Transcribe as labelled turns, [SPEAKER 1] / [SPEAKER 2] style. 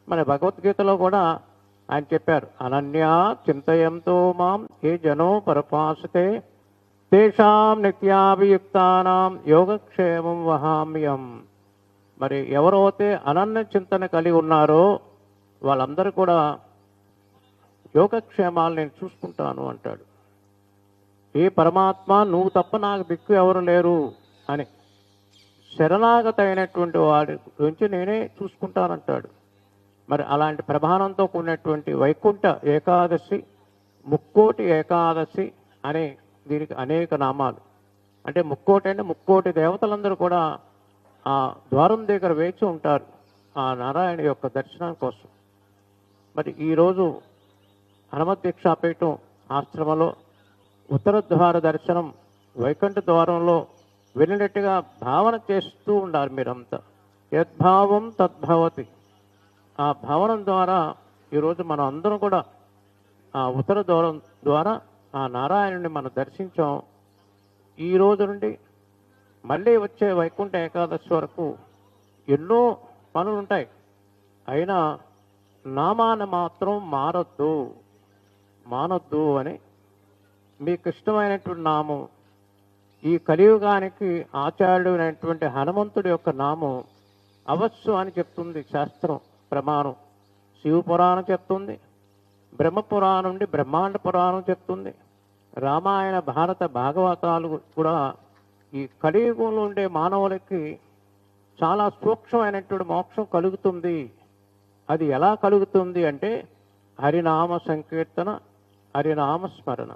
[SPEAKER 1] మన భగవద్గీతలో కూడా ఆయన చెప్పారు, అనన్యా చింతయంతో మాం ఏ జనో పరపాసతే తేషాం నిత్యాభియుక్తానాం యోగక్షేమం వహామ్యం. మరి ఎవరైతే అనన్య చింతన కలిగి ఉన్నారో వాళ్ళందరూ కూడా యోగక్షేమాలు నేను చూసుకుంటాను అంటాడు. ఏ పరమాత్మ నువ్వు తప్ప నాకు దిక్కు ఎవరు లేరు అని శరణాగత అయినటువంటి వాడి గురించి నేనే చూసుకుంటానంటాడు. మరి అలాంటి ప్రధానంతో కూడినటువంటి వైకుంఠ ఏకాదశి, ముక్కోటి ఏకాదశి అనే దీనికి అనేక నామాలు. అంటే ముక్కోటి అంటే ముక్కోటి దేవతలందరూ కూడా ఆ ద్వారం దగ్గర వేచి ఉంటారు ఆ నారాయణ యొక్క దర్శనం కోసం. మరి ఈరోజు హనుమత్ దీక్షాపీఠం ఆశ్రమంలో ఉత్తర ద్వార దర్శనం వైకుంఠ ద్వారంలో వెళ్ళినట్టుగా భావన చేస్తూ ఉండాలి మీరంతా. యద్భావం తద్భవతి. ఆ భావన ద్వారా ఈరోజు మనం అందరం కూడా ఆ ఉత్తర ద్వారం ద్వారా ఆ నారాయణుని మనం దర్శించాం. ఈ రోజు నుండి మళ్ళీ వచ్చే వైకుంఠ ఏకాదశి వరకు ఎన్నో పనులు ఉంటాయి. అయినా నామాన్ని మాత్రం మానొద్దు అని మీకు ఇష్టమైనటువంటి నామం, ఈ కలియుగానికి ఆచార్యుడు అయినటువంటి హనుమంతుడి యొక్క నామం అవశ్యం అని చెప్తుంది శాస్త్రం ప్రమాణం. శివపురాణం చెప్తుంది, బ్రహ్మపురాణం నుండి బ్రహ్మాండ పురాణం చెప్తుంది, రామాయణ భారత భాగవతాలు కూడా ఈ కలియుగంలో ఉండే మానవులకి చాలా సూక్ష్మమైనటువంటి మోక్షం కలుగుతుంది. అది ఎలా కలుగుతుంది అంటే హరినామ సంకీర్తన, హరినామ స్మరణ.